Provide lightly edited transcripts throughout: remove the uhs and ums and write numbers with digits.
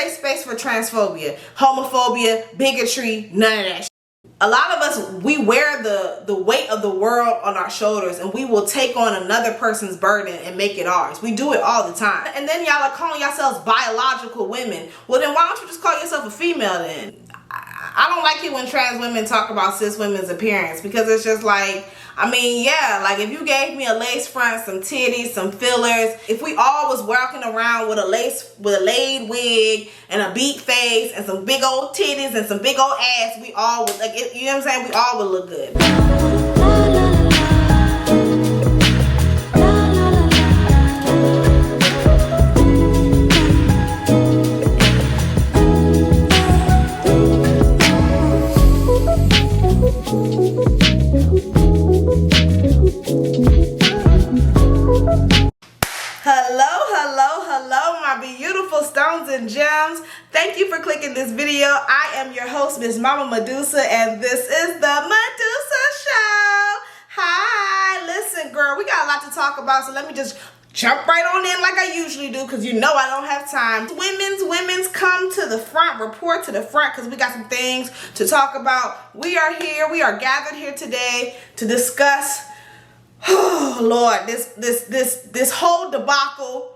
safe space for transphobia, homophobia, bigotry, none of that shit. A lot of us, we wear the weight of the world on our shoulders, and we will take on another person's burden and make it ours. We do it all the time. And then y'all are calling yourselves biological women. Well, then why don't you just call yourself a female then? I don't like it when trans women talk about cis women's appearance, because it's just like, I mean, yeah, like if you gave me a lace front, some titties, some fillers, if we all was walking around with a laid wig and a beat face and some big old titties and some big old ass, we all would, like, you know what I'm saying? We all would look good. Hello, my beautiful stones and gems. Thank you for clicking this video. I am your host, Miss Mama Medusa, and this is the Medusa Show. Hi, listen, girl, we got a lot to talk about, so let me just jump right on in like I usually do, because you know I don't have time. Women's come to the front, report to the front, because we got some things to talk about. We are here, we are gathered here today to discuss, oh Lord, this whole debacle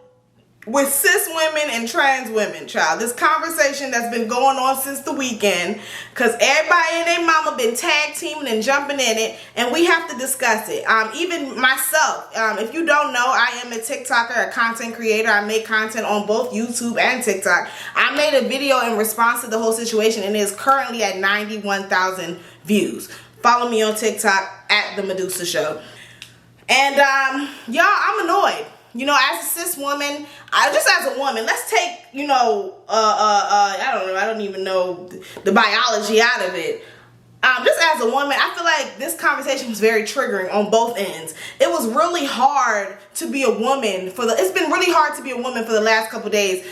with cis women and trans women, child. This conversation that's been going on since the weekend, because everybody and their mama been tag teaming and jumping in it, and we have to discuss it. Even myself, if you don't know, I am a TikToker, a content creator. I make content on both YouTube and TikTok. I made a video in response to the whole situation, and it is currently at 91,000 views. Follow me on TikTok at The Medusa Show. And y'all, I'm annoyed. You know, as a cis woman, just as a woman, let's take, you know, I don't even know the biology out of it. Just as a woman, I feel like this conversation was very triggering on both ends. It was really hard to be a woman it's been really hard to be a woman for the last couple days,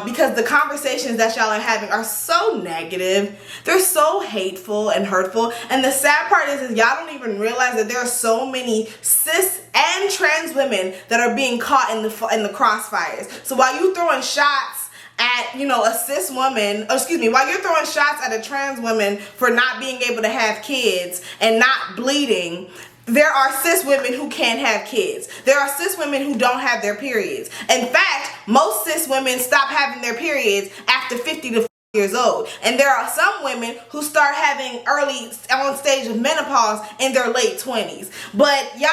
because the conversations that y'all are having are so negative. They're so hateful and hurtful. And the sad part is y'all don't even realize that there are so many cis and trans women that are being caught in the crossfires. So while you throwing shots at, you know, a cis woman, while you're throwing shots at a trans woman for not being able to have kids and not bleeding, there are cis women who can't have kids. There are cis women who don't have their periods. In fact, most cis women stop having their periods after 50 to 40 years old. And there are some women who start having early on stage of menopause in their late 20s. But y'all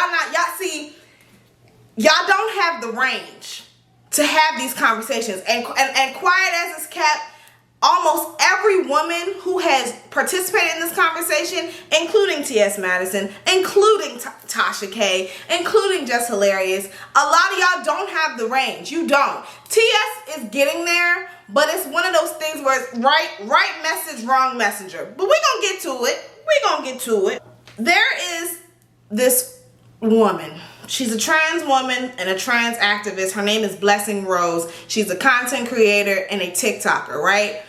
don't have the range to have these conversations. And quiet as it's kept, almost every woman who has participated in this conversation, including T.S. Madison, including Tasha K, including Jess Hilarious, a lot of y'all don't have the range. You don't. T.S. is getting there, but it's one of those things where it's right message, wrong messenger. But we're gonna get to it. There is this woman. She's a trans woman and a trans activist. Her name is Blessing Rose. She's a content creator and a TikToker, right?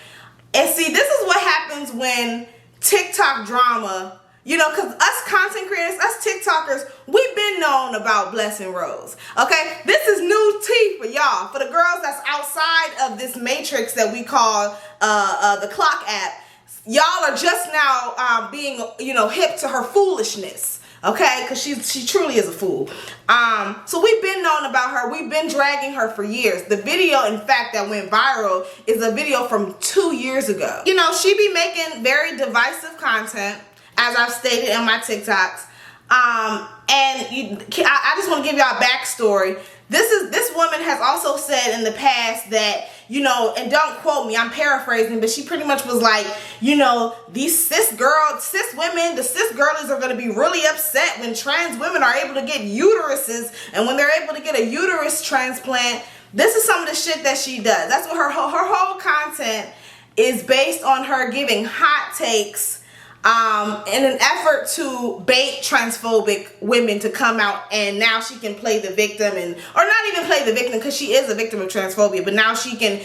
And see, this is what happens when TikTok drama, you know, because us content creators, us TikTokers, we've been known about Blessing Rose, okay? This is new tea for y'all, for the girls that's outside of this matrix that we call the Clock app. Y'all are just now being, you know, hip to her foolishness. Okay, because she truly is a fool. So we've been knowing about her. We've been dragging her for years. The video, in fact, that went viral is a video from 2 years ago. You know, she be making very divisive content, as I've stated in my TikToks. I just want to give y'all a backstory. This woman has also said in the past that, you know, and don't quote me, I'm paraphrasing, but she pretty much was like, you know, these cis women, the cis girlies are going to be really upset when trans women are able to get uteruses, and when they're able to get a uterus transplant. This is some of the shit that she does. That's what her whole content is based on, her giving hot takes in an effort to bait transphobic women to come out, and now she can play the victim, or not even play the victim, because she is a victim of transphobia, but now she's a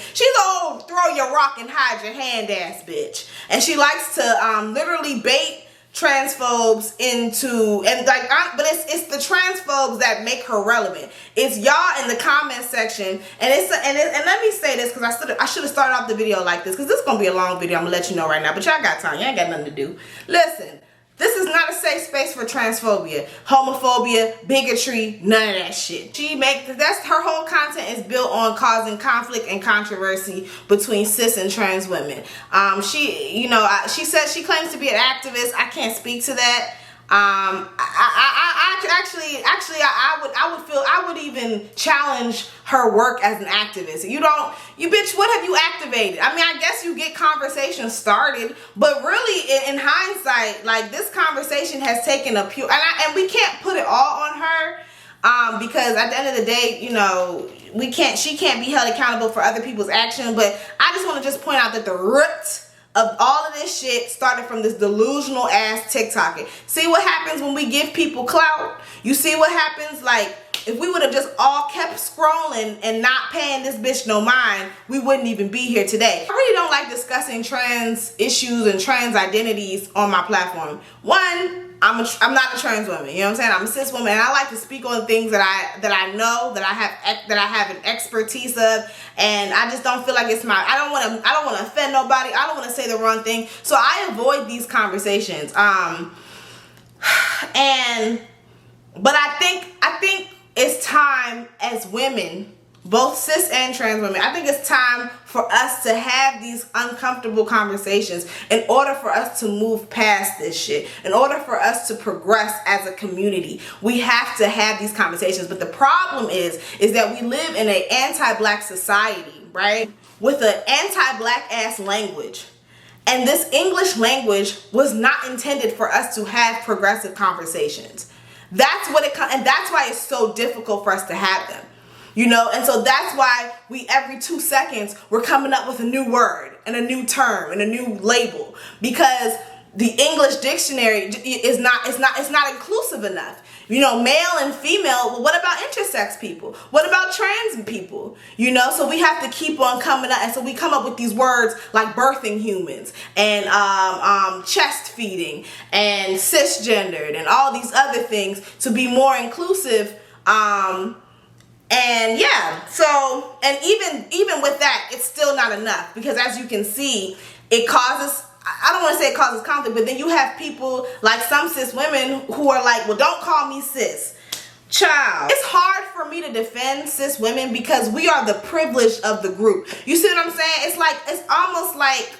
old throw your rock and hide your hand ass bitch. And she likes to literally bait transphobes into, and like, but it's the transphobes that make her relevant. It's y'all in the comment section, and let me say this, because I should have started off the video like this, because this is gonna be a long video. I'm gonna let you know right now, but y'all got time. Y'all ain't got nothing to do. Listen. This is not a safe space for transphobia, homophobia, bigotry, none of that shit. That's her whole content is built on causing conflict and controversy between cis and trans women. She says she claims to be an activist. I can't speak to that. I would even challenge her work as an activist. You bitch, what have you activated? I mean, I guess you get conversations started, but really in hindsight, like, this conversation has taken a pure, and we can't put it all on her, because at the end of the day, she can't be held accountable for other people's action. But I just want to just point out that the root of all of this shit started from this delusional ass TikToking. See what happens when we give people clout? You see what happens? Like, if we would have just all kept scrolling and not paying this bitch no mind, we wouldn't even be here today. I really don't like discussing trans issues and trans identities on my platform. One, I'm not a trans woman, you know what I'm saying? I'm a cis woman, and I like to speak on things that I know, that I have an expertise of, and I just don't feel like it's I don't want to offend nobody. I don't want to say the wrong thing, so I avoid these conversations. But I think it's time as women, both cis and trans women, I think it's time for us to have these uncomfortable conversations in order for us to move past this shit, in order for us to progress as a community. We have to have these conversations. But the problem is that we live in an anti-black society, right? With an anti-black ass language. And this English language was not intended for us to have progressive conversations. That's what and that's why it's so difficult for us to have them. And so that's why every 2 seconds we're coming up with a new word and a new term and a new label, because the English dictionary is not inclusive enough. Male and female. Well, what about intersex people? What about trans people? So we have to keep on coming up, and so we come up with these words like birthing humans and chest feeding and cisgendered and all these other things to be more inclusive. And yeah, so, and even with that, it's still not enough, because as you can see, it causes, I don't want to say it causes conflict, but then you have people like some cis women who are like, well, don't call me cis. Child, it's hard for me to defend cis women because we are the privileged of the group. You see what I'm saying? It's almost like,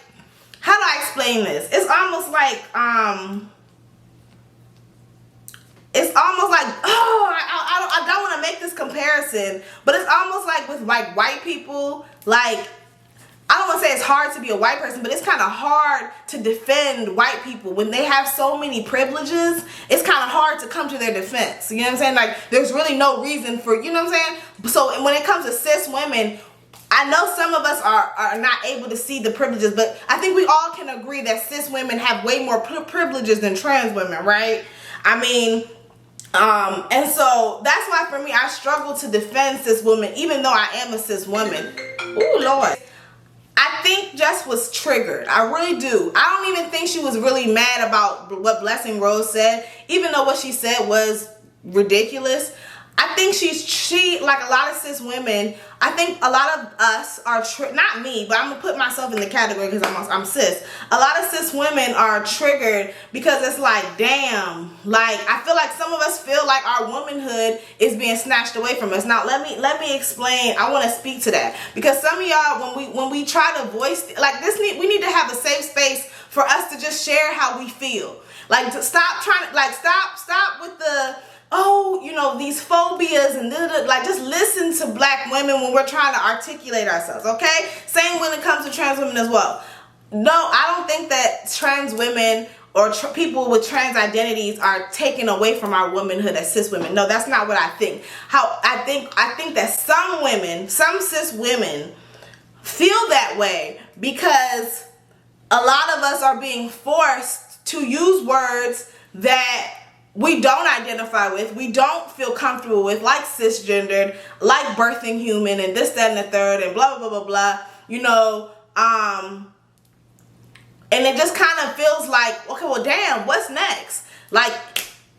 how do I explain this? It's almost like, I don't want to make this comparison, but it's almost like with like white people, like, I don't want to say it's hard to be a white person, but it's kind of hard to defend white people when they have so many privileges. It's kind of hard to come to their defense. You know what I'm saying? Like, there's really no reason for, you know what I'm saying? So when it comes to cis women, I know some of us are not able to see the privileges, but I think we all can agree that cis women have way more privileges than trans women, right? I mean, and so that's why for me, I struggle to defend cis women, even though I am a cis woman. Ooh, Lord. I think Jess was triggered. I really do. I don't even think she was really mad about what Blessing Rose said, even though what she said was ridiculous. I think she like a lot of cis women, I think a lot of us are, not me, but I'm going to put myself in the category because I'm cis. A lot of cis women are triggered because it's like, damn, like, I feel like some of us feel like our womanhood is being snatched away from us. Now, let me explain. I want to speak to that, because some of y'all, when we try to voice, like, we need to have a safe space for us to just share how we feel. Like, to stop trying to, like, stop with the, oh, these phobias and like, just listen to black women when we're trying to articulate ourselves, okay? Same when it comes to trans women as well. No, I don't think that trans women or people with trans identities are taken away from our womanhood as cis women. No, that's not what I think. I think that some cis women feel that way because a lot of us are being forced to use words that we don't identify with, we don't feel comfortable with, like cisgendered, like birthing human, and this, that, and the third, and blah, blah, blah, blah, blah. And it just kind of feels like, okay, well, damn, what's next? Like,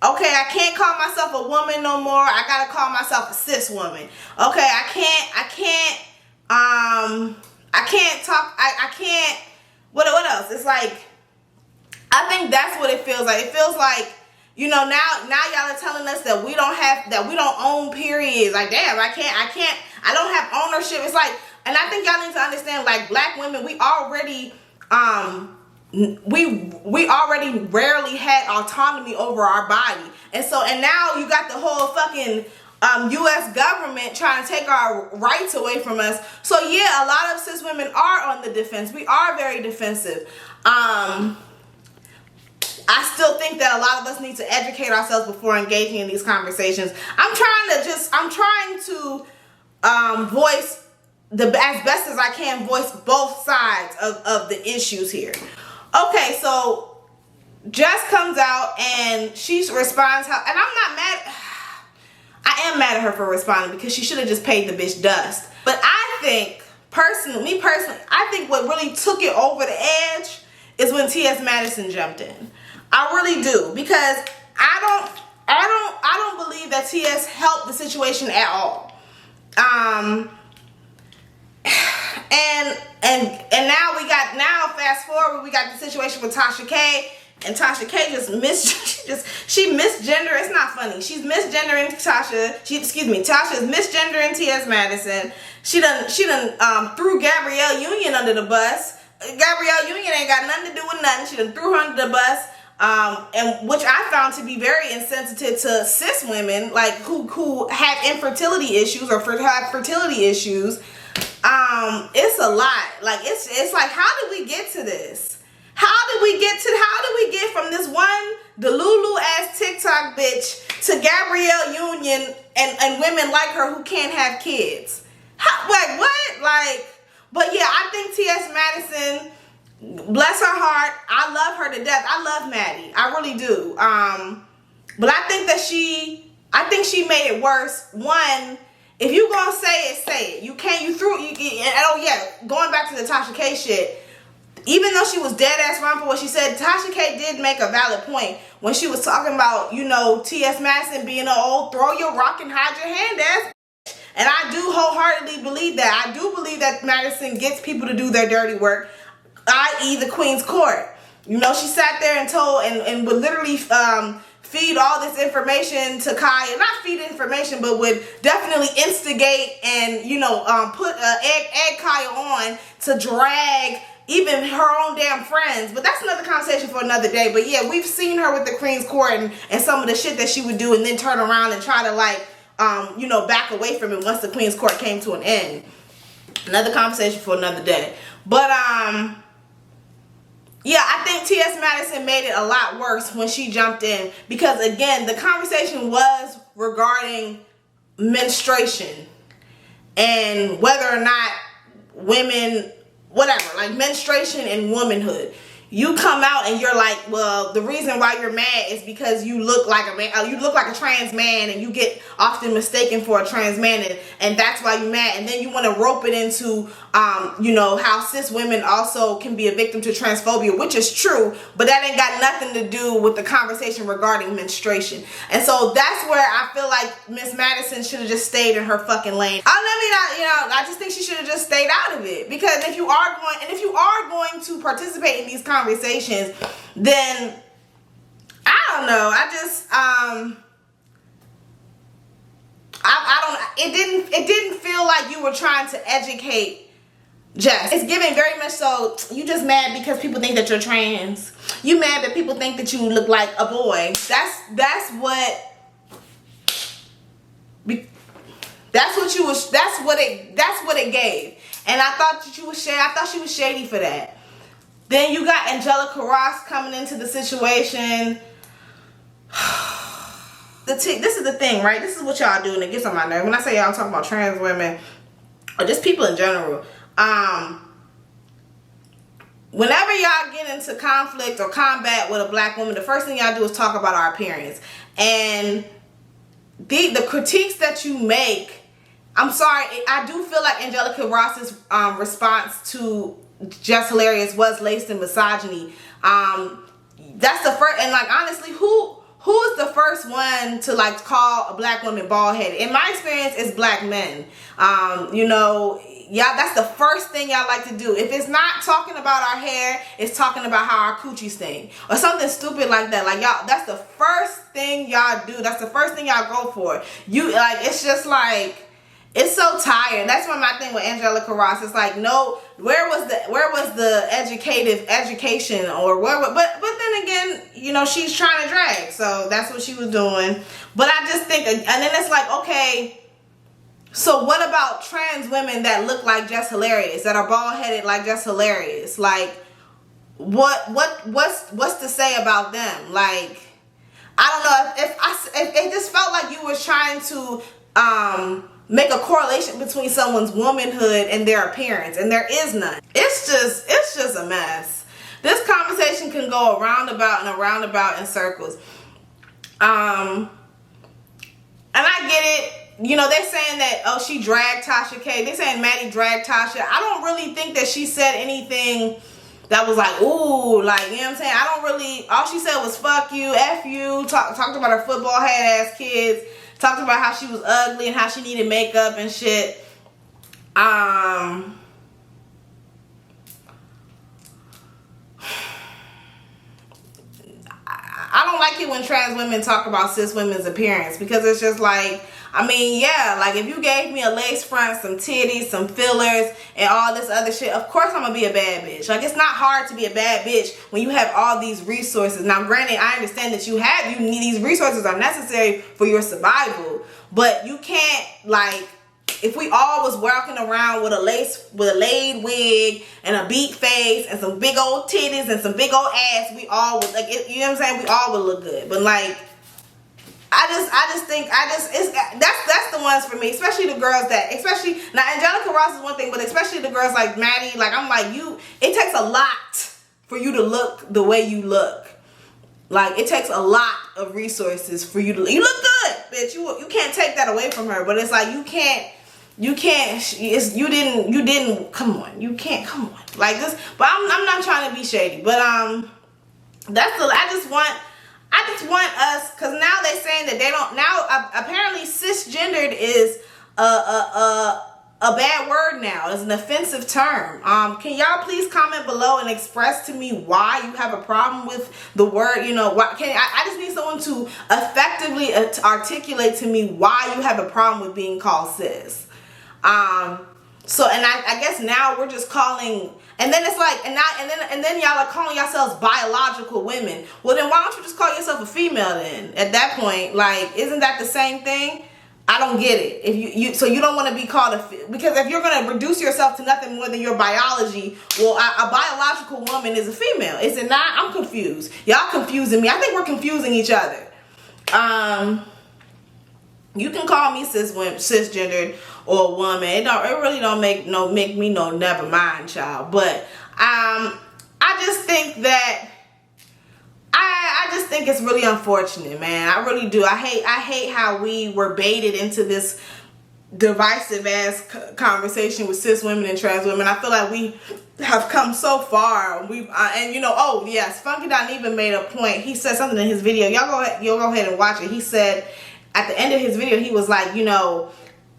okay, I can't call myself a woman no more. I gotta call myself a cis woman. Okay, I can't, what else? It's like, I think that's what it feels like. It feels like, you know, now y'all are telling us that we don't own periods. Like, damn, I don't have ownership. It's like, and I think y'all need to understand, like, black women, we already rarely had autonomy over our body. And now you got the whole fucking U.S. government trying to take our rights away from us. So yeah, a lot of cis women are on the defense. We are very defensive. I still think that a lot of us need to educate ourselves before engaging in these conversations. I'm trying to voice as best as I can, voice both sides of the issues here. Okay, so Jess comes out and she responds and I'm not mad. I am mad at her for responding because she should have just paid the bitch dust. But I think, me personally, I think what really took it over the edge is when T.S. Madison jumped in. I really do, because I don't believe that T.S. helped the situation at all. And now fast forward, we got the situation with Tasha K, and Tasha K she misgender. It's not funny. She's misgendering Tasha. Tasha is misgendering T.S. Madison. She done threw Gabrielle Union under the bus. Gabrielle Union ain't got nothing to do with nothing. She done threw her under the bus. And which I found to be very insensitive to cis women, like who have infertility issues or have fertility issues. It's a lot. Like it's like, how did we get to this? How did we get from this one Delulu ass TikTok bitch to Gabrielle Union and women like her who can't have kids? Like what? Like, but yeah, I think T.S. Madison, bless her heart, I love her to death. I love Maddie. I really do. But I think she made it worse. One, if you gonna say it. Going back to the Tasha K shit, even though she was dead ass wrong for what she said, Tasha K did make a valid point when she was talking about, you know, T.S. Madison being an old throw your rock and hide your hand ass. And I do wholeheartedly believe that. I do believe that Madison gets people to do their dirty work, i.e. the Queen's Court. You know, she sat there and told and would literally feed all this information to Kaya. Not feed information, but would definitely instigate and, you know, put egg Kaya on to drag even her own damn friends. But that's another conversation for another day. But yeah, we've seen her with the Queen's Court and some of the shit that she would do and then turn around and try to, like, you know, back away from it once the Queen's Court came to an end. Another conversation for another day. But yeah, I think T.S. Madison made it a lot worse when she jumped in, because again, the conversation was regarding menstruation and whether or not women, whatever, like menstruation and womanhood. You come out and you're like, well, the reason why you're mad is because you look like a man, you look like a trans man, and you get often mistaken for a trans man, and that's why you're mad. And then you want to rope it into, you know, how cis women also can be a victim to transphobia, which is true, but that ain't got nothing to do with the conversation regarding menstruation. And so that's where I feel like Miss Madison should have just stayed in her fucking lane. I just think she should have just stayed out of it, because if you are going to participate in these conversations, then I don't know. It didn't feel like you were trying to educate Jess. It's giving very much so, you just mad because people think that you're trans. You mad that people think that you look like a boy. That's what it gave. And I thought that I thought she was shady for that. Then you got Angelica Ross coming into the situation. This is the thing, right? This is what y'all do, and it gets on my nerve. When I say y'all talking about trans women, or just people in general, whenever y'all get into conflict or combat with a black woman, the first thing y'all do is talk about our appearance. And the critiques that you make, I'm sorry, I do feel like Angelica Ross's response to Jess Hilarious was laced in misogyny. That's the first, and like honestly, who is the first one to like call a black woman bald headed? In my experience, it's black men. You know, y'all, that's the first thing y'all like to do. If it's not talking about our hair, it's talking about how our coochie stink or something stupid like that. Like y'all, that's the first thing y'all do. That's the first thing y'all go for. You like, it's just like, it's so tired. That's what my thing with Angelica Ross. It's like, no, where was the education or where? But then again, you know, she's trying to drag, so that's what she was doing. But I just think, and then it's like, okay, so what about trans women that look like Jess Hilarious, that are bald headed like Jess Hilarious? Like, what's to say about them? Like, I don't know if it just felt like you were trying to make a correlation between someone's womanhood and their appearance, and there is none. It's just a mess. This conversation can go around about in circles. And I get it. You know, they're saying that, oh, she dragged Tasha K. They're saying Maddie dragged Tasha. I don't really think that she said anything that was like, ooh, like, you know what I'm saying? I don't really, all she said was fuck you, F you, talked about her football head ass kids. Talked about how she was ugly and how she needed makeup and shit. I don't like it when trans women talk about cis women's appearance, because it's just like, I mean, yeah, like if you gave me a lace front, some titties, some fillers, and all this other shit, of course I'm gonna be a bad bitch. Like, it's not hard to be a bad bitch when you have all these resources. Now, granted, I understand that you need these resources are necessary for your survival, but you can't, like, if we all was walking around with a laid wig and a beat face and some big old titties and some big old ass, we all would, like, you know what I'm saying? We all would look good. But like, that's the ones for me, especially the girls that, especially, now Angelica Ross is one thing, but especially the girls like Maddie, like, I'm like, it takes a lot for you to look the way you look. Like, it takes a lot of resources for you to, you look good, bitch. You can't take that away from her, but it's like, you didn't, come on, you can't, come on. Like this, but I'm not trying to be shady, but, I just want us, because now they're saying that they don't, now apparently cisgendered is a bad word now. It's an offensive term. Can y'all please comment below and express to me why you have a problem with the word, you know, why, I just need someone to effectively articulate to me why you have a problem with being called cis. So, and I guess now we're just calling, and then it's like, and then y'all are calling yourselves biological women. Well, then why don't you just call yourself a female then? At that point, like, isn't that the same thing? I don't get it. If so you don't want to be called because if you're going to reduce yourself to nothing more than your biology, well, a biological woman is a female. Is it not? I'm confused. Y'all confusing me. I think we're confusing each other. You can call me cisgendered or a woman. It really don't make me no never mind, child. But I just think that I just think it's really unfortunate, man. I really do. I hate how we were baited into this divisive ass conversation with cis women and trans women. I feel like we have come so far. And you know, oh yes, Funky Don even made a point. He said something in his video. Y'all go ahead and watch it. He said at the end of his video, he was like, you know,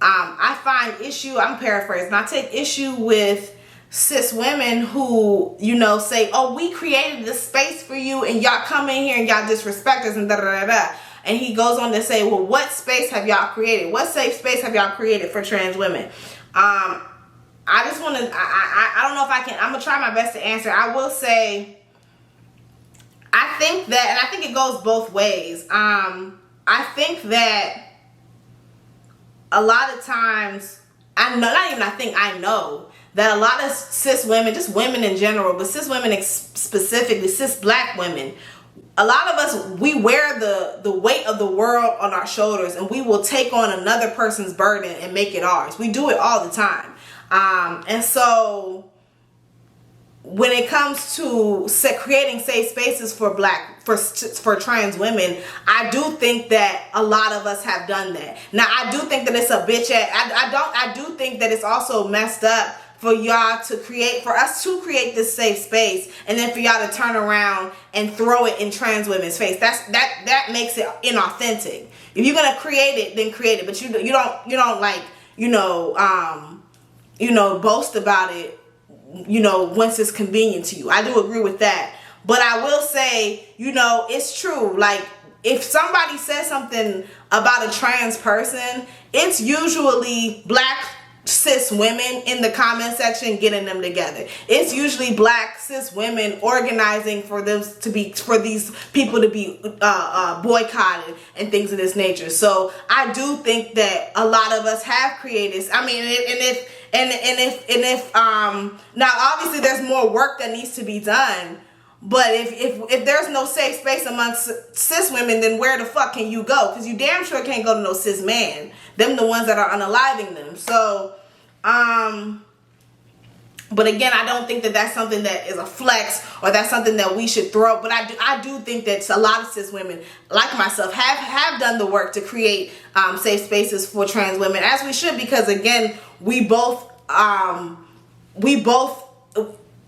I find issue, I'm paraphrasing, I take issue with cis women who, you know, say, oh, we created this space for you and y'all come in here and y'all disrespect us and da da da da. And he goes on to say, well, what space have y'all created? What safe space have y'all created for trans women? I just want to, I don't know if I can, I'm going to try my best to answer. I will say, I think that, and I think it goes both ways. I think that a lot of times, I know that a lot of cis women, just women in general, but cis women specifically, cis black women, a lot of us, we wear the weight of the world on our shoulders and we will take on another person's burden and make it ours. We do it all the time. And so when it comes to creating safe spaces for trans women, I do think that a lot of us have done that. Now, I do think that it's a bitch ass. I do think that it's also messed up for y'all to create, for us to create this safe space, and then for y'all to turn around and throw it in trans women's face. That makes it inauthentic. If you're gonna create it, then create it, but you don't like, boast about it, once it's convenient to you. I do agree with that. But I will say, it's true. Like, if somebody says something about a trans person, it's usually black cis women in the comment section getting them together. It's usually black cis women organizing for these people to be boycotted and things of this nature. So I do think that a lot of us have created. I mean, if now obviously there's more work that needs to be done. But if there's no safe space amongst cis women, then where the fuck can you go? Because you damn sure can't go to no cis man. Them the ones that are unaliving them. So, but again, I don't think that that's something that is a flex or that's something that we should throw. But I do think that a lot of cis women, like myself, have done the work to create safe spaces for trans women, as we should, because again, we both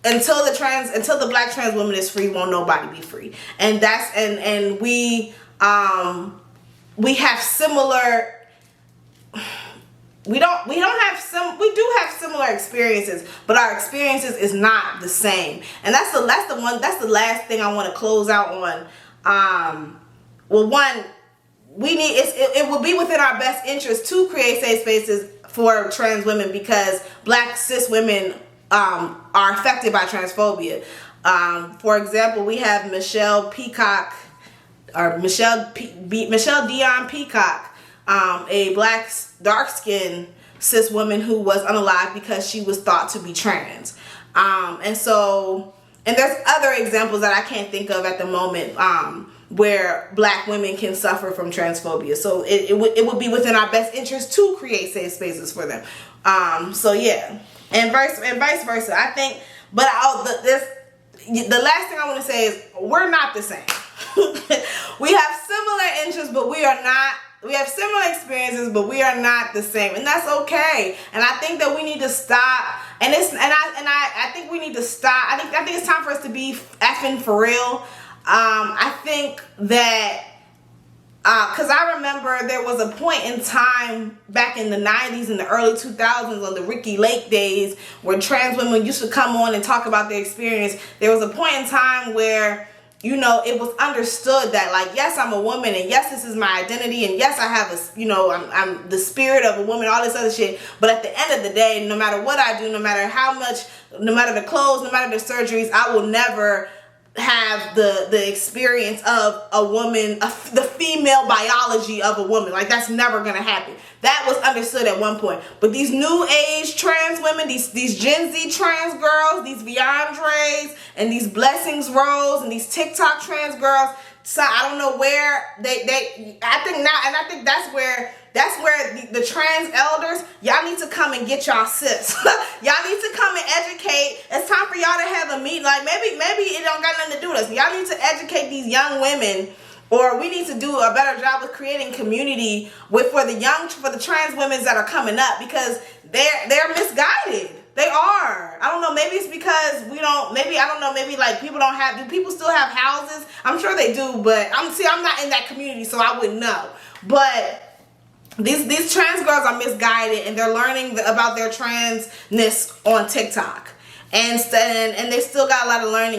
until the black trans woman is free, won't nobody be free. And we have similar. We do have similar experiences, but our experiences is not the same. And that's the last thing I want to close out on. It will be within our best interest to create safe spaces for trans women, because black cis women are affected by transphobia. For example, we have Michelle Dion Peacock, a black dark-skinned cis woman who was unalived because she was thought to be trans. And there's other examples that I can't think of at the moment where black women can suffer from transphobia. So it would be within our best interest to create safe spaces for them. So yeah. And vice versa. I think, but the last thing I want to say is we're not the same. We have similar interests, but we are not. We have similar experiences, but we are not the same, and that's okay. And I think that we need to stop. I think we need to stop. I think it's time for us to be effing for real. I think that. Because I remember there was a point in time back in the 90s and the early 2000s on the Ricky Lake days where trans women used to come on and talk about their experience. There was a point in time where, it was understood that, like, yes, I'm a woman, and yes, this is my identity, and yes, I have I'm the spirit of a woman, all this other shit. But at the end of the day, no matter what I do, no matter how much, no matter the clothes, no matter the surgeries, I will never have the experience of a woman, the female biology of a woman. Like, that's never gonna happen. That was understood at one point. But these new age trans women, these Gen Z trans girls, these Viandres and these Blessings Rose and these TikTok trans girls, so I don't know where I think that's where the trans elders, y'all need to come and get y'all sis. Y'all need to come and educate. It's time for y'all to have a meeting. Like, maybe it don't got nothing to do with us. Y'all need to educate these young women, or we need to do a better job with creating community for the trans women that are coming up, because they're misguided. They are. I don't know. Maybe it's because maybe like do people still have houses? I'm sure they do, but I'm not in that community, so I wouldn't know. But these trans girls are misguided, and they're learning about their transness on TikTok, and they still got a lot of learning.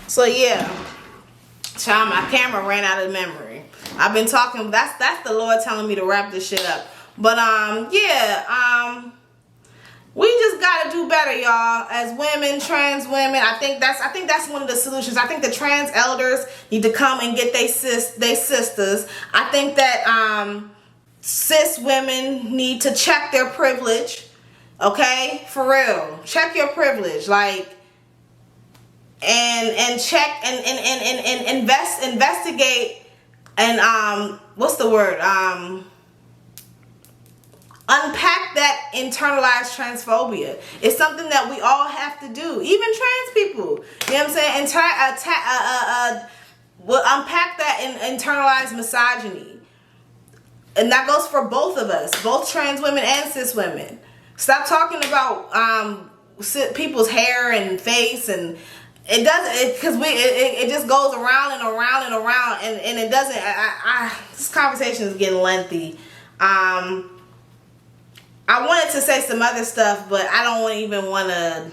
So yeah, child, my camera ran out of memory. I've been talking. That's the Lord telling me to wrap this shit up. But we just gotta do better, y'all. As women, trans women, I think that's one of the solutions. I think the trans elders need to come and get they sisters. I think that cis women need to check their privilege. Okay, for real, check your privilege, like, and check and investigate and what's the word unpack that internalized transphobia. It's something that we all have to do, even trans people. You know what I'm saying? We'll unpack that internalized misogyny. And that goes for both of us, both trans women and cis women. Stop talking about people's hair and face, and it doesn't, because it just goes around and around and around, and it doesn't. This conversation is getting lengthy. I wanted to say some other stuff, but I don't even want to.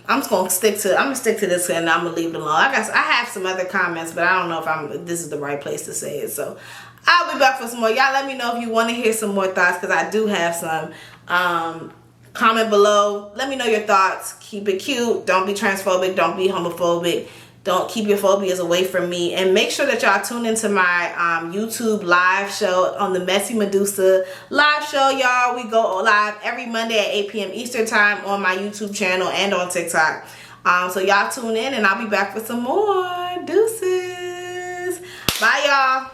I'm gonna stick to this, and I'm gonna leave it alone. I have some other comments, but I don't know if this is the right place to say it. So I'll be back for some more. Y'all let me know if you want to hear some more thoughts, because I do have some. Comment below. Let me know your thoughts. Keep it cute. Don't be transphobic. Don't be homophobic. Don't keep your phobias away from me. And make sure that y'all tune into my YouTube live show on the Messy Medusa live show, y'all. We go live every Monday at 8 p.m. Eastern time on my YouTube channel and on TikTok. So y'all tune in, and I'll be back with some more. Deuces. Bye, y'all.